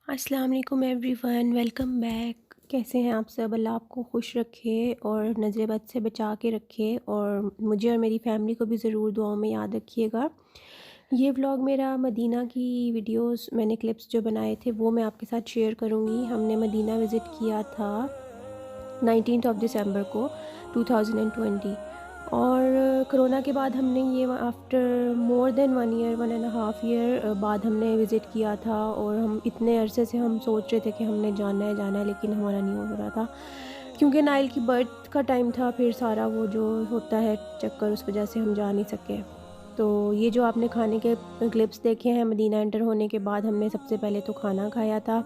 अस्सलाम वालेकुम everyone, welcome back. कैसे हैं आप सब? अल्लाह आपको खुश रखे और नज़र बद से बचा के रखे और मुझे और मेरी फैमिली को भी ज़रूर दुआओं में याद रखिएगा। ये व्लॉग मेरा मदीना की वीडियोस मैंने क्लिप्स जो बनाए थे वो मैं आपके साथ शेयर करूँगी। हमने मदीना विज़िट किया था 19th ऑफ दिसंबर को 2020 और कोरोना के बाद हमने ये after more than 1 year 1.5 year बाद हमने विज़िट किया था। और हम इतने अरसे से हम सोच रहे थे कि हमने जाना है लेकिन हमारा नहीं हो रहा था क्योंकि नाइल की बर्थ का टाइम था। फिर सारा वो जो होता है चक्कर, उस वजह से हम जा नहीं सके। तो ये जो आपने खाने के क्लिप्स देखे हैं, मदीना एंटर होने के बाद हमने सबसे पहले तो खाना खाया था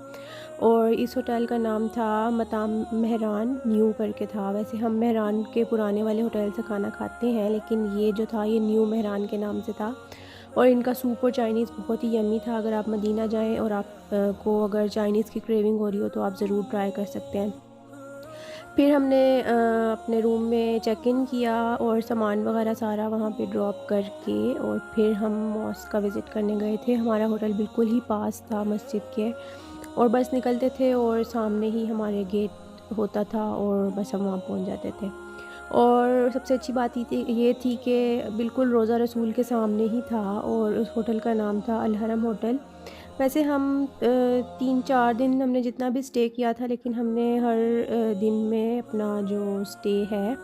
और इस होटल का नाम था मताम मेहरान न्यू करके था। वैसे हम मेहरान के पुराने वाले होटल से खाना खाते हैं लेकिन ये जो था ये न्यू मेहरान के नाम से था। और इनका सूप और चाइनीज़ बहुत ही यम्मी था। अगर आप मदीना जाएं और आप को अगर चाइनीज़ की क्रेविंग हो रही हो तो आप ज़रूर ट्राई कर सकते हैं। फिर हमने अपने रूम में चेक इन किया और सामान वगैरह सारा वहाँ पे ड्रॉप करके और फिर हम मॉस्क का विज़िट करने गए थे। हमारा होटल बिल्कुल ही पास था मस्जिद के और बस निकलते थे और सामने ही हमारे गेट होता था और बस हम वहाँ पहुँच जाते थे। और सबसे अच्छी बात ये थी कि बिल्कुल रोज़ा रसूल के सामने ही था और उस होटल का नाम था अल हरम होटल। वैसे हम 3-4 दिन हमने जितना भी स्टे किया था लेकिन हमने हर दिन में अपना जो स्टे है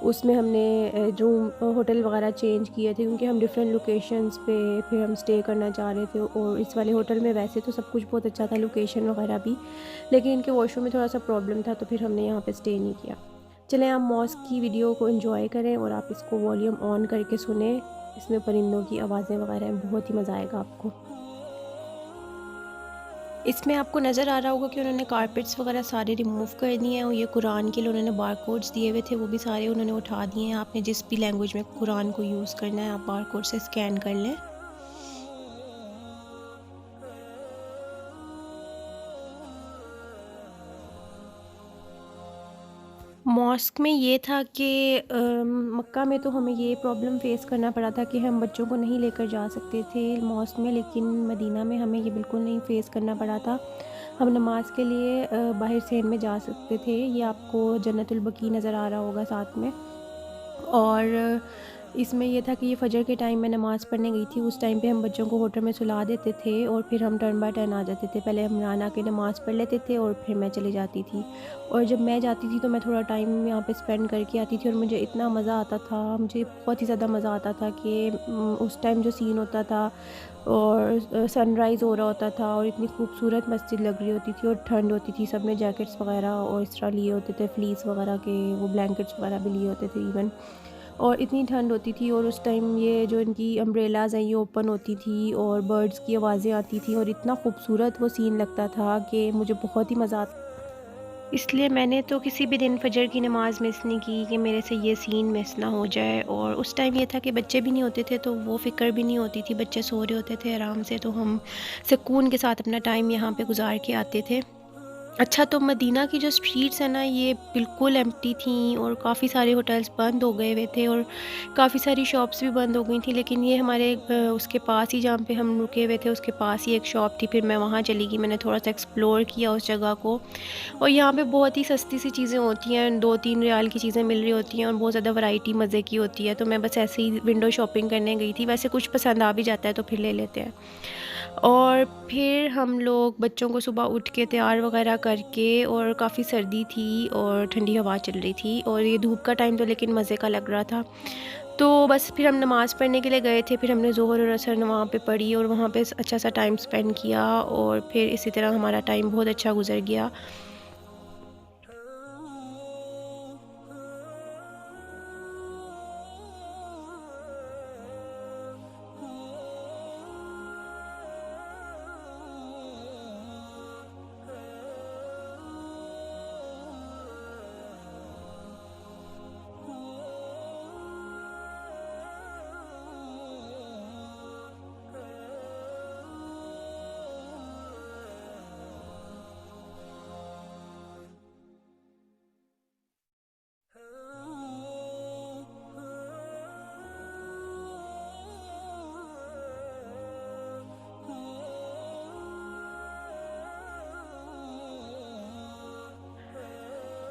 उसमें हमने रूम होटल वगैरह चेंज किए थे क्योंकि हम डिफरेंट लोकेशंस पे फिर हम स्टे करना चाह रहे थे। और इस वाले होटल में वैसे तो सब कुछ बहुत अच्छा था, लोकेशन वगैरह भी, लेकिन इनके वॉशरूम में थोड़ा सा प्रॉब्लम था तो फिर हमने यहाँ पे स्टे नहीं किया। चलें आप मॉस्क की वीडियो को एंजॉय करें और आप इसको वॉल्यूम ऑन करके सुने। इसमें परिंदों की आवाज़ें वगैरह हैं, बहुत ही मज़ा आएगा आपको। इसमें आपको नज़र आ रहा होगा कि उन्होंने कारपेट्स वगैरह सारे रिमूव कर दिए हैं और ये कुरान के लिए उन्होंने बारकोड्स दिए हुए थे वो भी सारे उन्होंने उठा दिए हैं। आपने जिस भी लैंग्वेज में कुरान को यूज़ करना है आप बारकोड से स्कैन कर लें। मॉस्क में ये था कि मक्का में तो हमें ये प्रॉब्लम फ़ेस करना पड़ा था कि हम बच्चों को नहीं लेकर जा सकते थे मॉस्क में, लेकिन मदीना में हमें ये बिल्कुल नहीं फ़ेस करना पड़ा था। हम नमाज के लिए बाहर सेन में जा सकते थे। ये आपको जन्नतुल बकी नज़र आ रहा होगा साथ में। और इसमें ये था कि ये फ़जर के टाइम में नमाज़ पढ़ने गई थी, उस टाइम पे हम बच्चों को होटल में सुला देते थे और फिर हम टर्न बाय टर्न आ जाते थे। पहले इमरान आके नमाज़ पढ़ लेते थे और फिर मैं चली जाती थी। और जब मैं जाती थी तो मैं थोड़ा टाइम यहाँ पे स्पेंड करके आती थी और मुझे इतना मज़ा आता था, मुझे बहुत ही ज़्यादा मज़ा आता था कि उस टाइम जो सीन होता था और सनराइज़ हो रहा होता था और इतनी खूबसूरत मस्जिद लग रही होती थी और ठंड होती थी। सब ने जैकेट्स वगैरह और इस तरह लिए होते थे, फ्लीस वगैरह के वो ब्लैंकेट्स वगैरह भी लिए होते थे इवन। और इतनी ठंड होती थी और उस टाइम ये जो इनकी अम्ब्रेलाज़ हैं ये ओपन होती थी और बर्ड्स की आवाज़ें आती थी और इतना खूबसूरत वो सीन लगता था कि मुझे बहुत ही मज़ा आता। इसलिए मैंने तो किसी भी दिन फ़जर की नमाज़ मिस नहीं की कि मेरे से ये सीन मिस ना हो जाए। और उस टाइम ये था कि बच्चे भी नहीं होते थे तो वो फ़िक्र भी नहीं होती थी, बच्चे सो रहे होते थे आराम से, तो हम सुकून के साथ अपना टाइम यहाँ पे गुजार के आते थे। अच्छा, तो मदीना की जो स्ट्रीट्स हैं ना ये बिल्कुल एम्प्टी थीं और काफ़ी सारे होटल्स बंद हो गए हुए थे और काफ़ी सारी शॉप्स भी बंद हो गई थी। लेकिन ये हमारे उसके पास ही जहाँ पे हम रुके हुए थे उसके पास ही एक शॉप थी, फिर मैं वहाँ चली गई, मैंने थोड़ा सा एक्सप्लोर किया उस जगह को। और यहाँ पे बहुत ही सस्ती सी चीज़ें होती हैं, 2-3 रियाल की चीज़ें मिल रही होती हैं और बहुत ज़्यादा वैरायटी मज़े की होती है। तो मैं बस ऐसे ही विंडो शॉपिंग करने गई थी, वैसे कुछ पसंद आ भी जाता है तो फिर ले लेते हैं। और फिर हम लोग बच्चों को सुबह उठ के तैयार वगैरह करके, और काफ़ी सर्दी थी और ठंडी हवा चल रही थी और ये धूप का टाइम तो लेकिन मज़े का लग रहा था। तो बस फिर हम नमाज़ पढ़ने के लिए गए थे, फिर हमने ज़ोहर और असर वहाँ पे पढ़ी और वहाँ पे अच्छा सा टाइम स्पेंड किया और फिर इसी तरह हमारा टाइम बहुत अच्छा गुजर गया।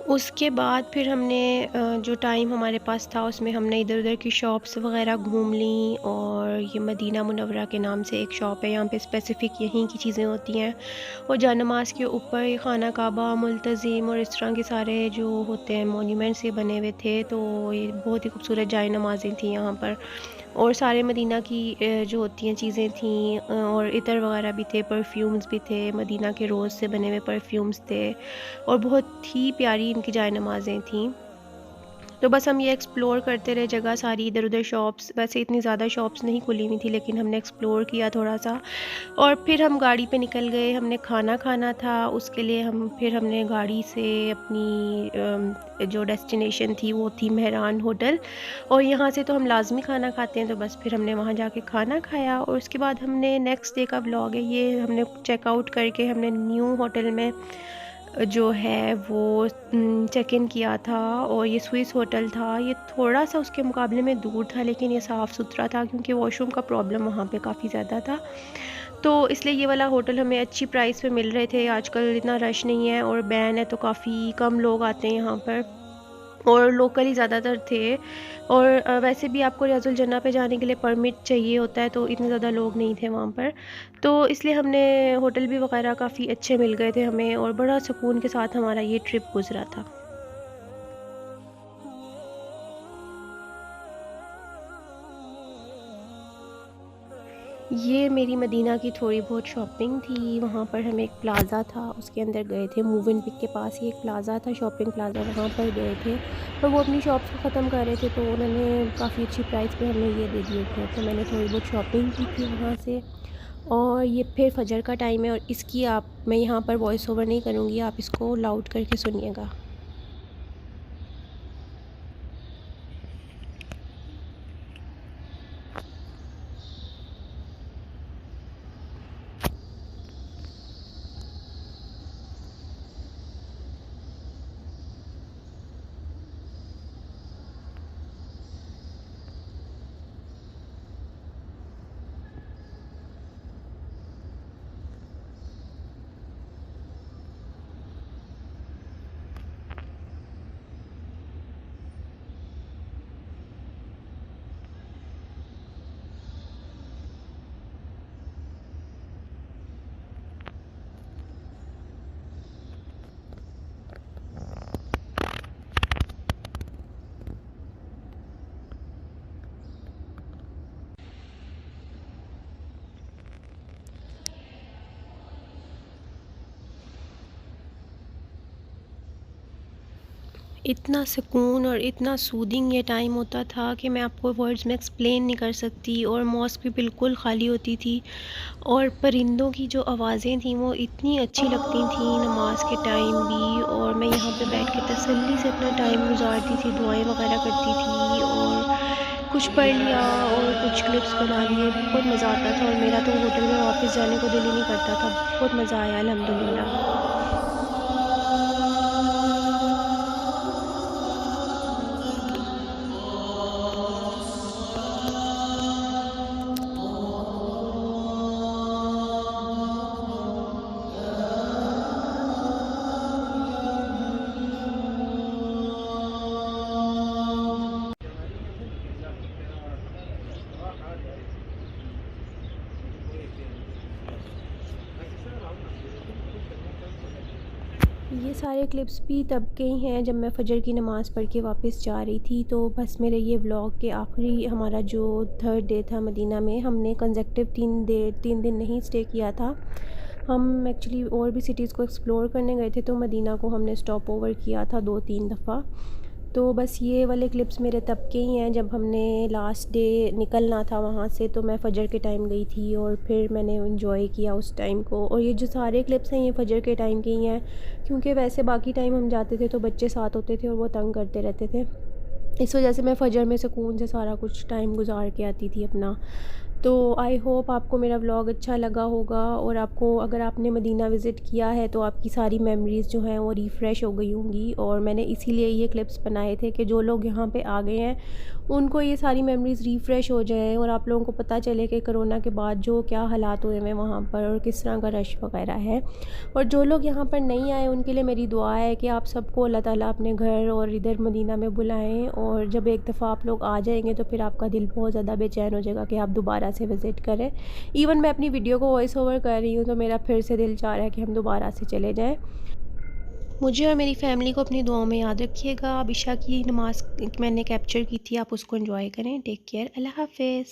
उसके बाद फिर हमने जो टाइम हमारे पास था उसमें हमने इधर-उधर की शॉप्स वग़ैरह घूम लीं, और ये मदीना मुनव्वरा के नाम से एक शॉप है, यहाँ पे स्पेसिफ़िक यहीं की चीज़ें होती हैं। और जान-नमाज़ के ऊपर ये खाना काबा, मुल्तज़िम और इस तरह के सारे जो होते हैं मॉन्यूमेंट से बने हुए थे, तो ये बहुत ही खूबसूरत जाए नमाज़ें थी यहाँ पर। और सारे मदीना की जो होती हैं चीज़ें थीं, और इतर वग़ैरह भी थे, परफ्यूम्स भी थे, मदीना के रोज़ से बने हुए परफ्यूम्स थे, और बहुत ही प्यारी इनकी जाए नमाज़ें थीं। तो बस हम ये एक्सप्लोर करते रहे जगह सारी, इधर-उधर शॉप्स, वैसे इतनी ज़्यादा शॉप्स नहीं खुली हुई थी, लेकिन हमने एक्सप्लोर किया थोड़ा-सा। और फिर हम गाड़ी पे निकल गए, हमने खाना खाना था, उसके लिए हमने गाड़ी से अपनी जो डेस्टिनेशन थी वो थी मेहरान होटल, और यहाँ से तो हम लाज़मी खाना खाते हैं, तो बस फिर हमने वहाँ जाके खाना खाया। और उसके बाद हमने नेक्स्ट डे का व्लॉग है ये, हमने चेकआउट करके हमने न्यू होटल में जो है वो चेक इन किया था, और ये स्विस होटल था। ये थोड़ा-सा उसके मुकाबले में दूर था, लेकिन ये साफ़-सुथरा था क्योंकि वॉशरूम का प्रॉब्लम वहाँ पे काफ़ी ज़्यादा था। तो इसलिए ये वाला होटल हमें अच्छी प्राइस पे मिल रहे थे। आजकल इतना रश नहीं है और बैन है, तो काफ़ी कम लोग आते हैं यहाँ पर, और लोकल ही ज़्यादातर थे। और वैसे भी आपको रियाज़ुल जन्नह पे जाने के लिए परमिट चाहिए होता है, तो इतने ज़्यादा लोग नहीं थे वहाँ पर। तो इसलिए हमने होटल भी वग़ैरह काफ़ी अच्छे मिल गए थे हमें, और बड़ा सुकून के साथ हमारा ये ट्रिप गुज़रा था। ये मेरी मदीना की थोड़ी बहुत शॉपिंग थी। वहाँ पर हमें एक प्लाज़ा था, उसके अंदर गए थे, मूव एंड पिक के पास ही एक प्लाज़ा था, शॉपिंग प्लाज़ा, वहाँ पर गए थे। और वो अपनी शॉप्स को ख़त्म कर रहे थे, तो उन्होंने काफ़ी अच्छी प्राइस पे हमें ये दे दिए थे, तो मैंने थोड़ी बहुत शॉपिंग की थी वहाँ से। और ये फिर फ़जर का टाइम है, और इसकी मैं यहाँ पर वॉइस ओवर नहीं करूँगी, आप इसको लाउड करके सुनिएगा। इतना सुकून और इतना सूदिंग ये टाइम होता था कि मैं आपको वर्ड्स में एक्सप्लेन नहीं कर सकती। और मॉस्क भी बिल्कुल खाली होती थी, और परिंदों की जो आवाज़ें थीं वो इतनी अच्छी लगती थी नमाज के टाइम भी। और मैं यहाँ पे बैठ के तसल्ली से अपना टाइम गुजारती थी, दुआएं वगैरह करती थी, और कुछ पढ़ लिया और कुछ क्लिप्स बना लिए। बहुत मज़ा आता था, और मेरा तो होटल में वापस जाने को दिल ही नहीं करता था। बहुत मज़ा आया अल्हम्दुलिल्लाह। ये सारे क्लिप्स भी तब के ही हैं जब मैं फ़जर की नमाज़ पढ़ के वापस जा रही थी। तो बस मेरे ये व्लॉग के आखिरी, हमारा जो थर्ड डे था मदीना में, हमने कंसेक्टिव 3 दिन नहीं स्टे किया था। हम एक्चुअली और भी सिटीज़ को एक्सप्लोर करने गए थे, तो मदीना को हमने स्टॉप ओवर किया था 2-3 दफ़ा। तो बस ये वाले क्लिप्स मेरे तब के ही हैं जब हमने लास्ट डे निकलना था वहाँ से, तो मैं फ़जर के टाइम गई थी, और फिर मैंने एंजॉय किया उस टाइम को। और ये जो सारे क्लिप्स हैं ये फ़जर के टाइम के ही हैं, क्योंकि वैसे बाकी टाइम हम जाते थे तो बच्चे साथ होते थे और वो तंग करते रहते थे। इस वजह से मैं फ़जर में सुकून से सारा कुछ टाइम गुजार के आती थी अपना। तो आई होप आपको मेरा व्लॉग अच्छा लगा होगा, और आपको अगर आपने मदीना विज़िट किया है तो आपकी सारी मेमोरीज़ जो हैं वो रिफ़्रेश हो गई होंगी। और मैंने इसीलिए ये क्लिप्स बनाए थे कि जो लोग यहाँ पे आ गए हैं उनको ये सारी मेमोरीज़ रिफ़्रेश हो जाएँ, और आप लोगों को पता चले कि कोरोना के बाद जो क्या हालात हुए हैं वहाँ पर और किस तरह का रश वगैरह है। और जो लोग यहाँ पर नहीं आए उनके लिए मेरी दुआ है कि आप सबको अल्लाह ताला अपने घर और इधर मदीना में बुलाएं, और जब एक दफ़ा आप लोग आ जाएंगे तो फिर आपका दिल बहुत ज़्यादा बेचैन हो जाएगा कि आप दोबारा से विज़िट करें। इवन मैं अपनी वीडियो को वॉइस ओवर कर रही हूँ तो मेरा फिर से दिल चाह रहा है कि हम दोबारा से चले जाएँ। मुझे और मेरी फ़ैमिली को अपनी दुआओं में याद रखिएगा। अब इशा की नमाज़ मैंने कैप्चर की थी, आप उसको एंजॉय करें। टेक केयर, अल्लाह हाफ़िज़।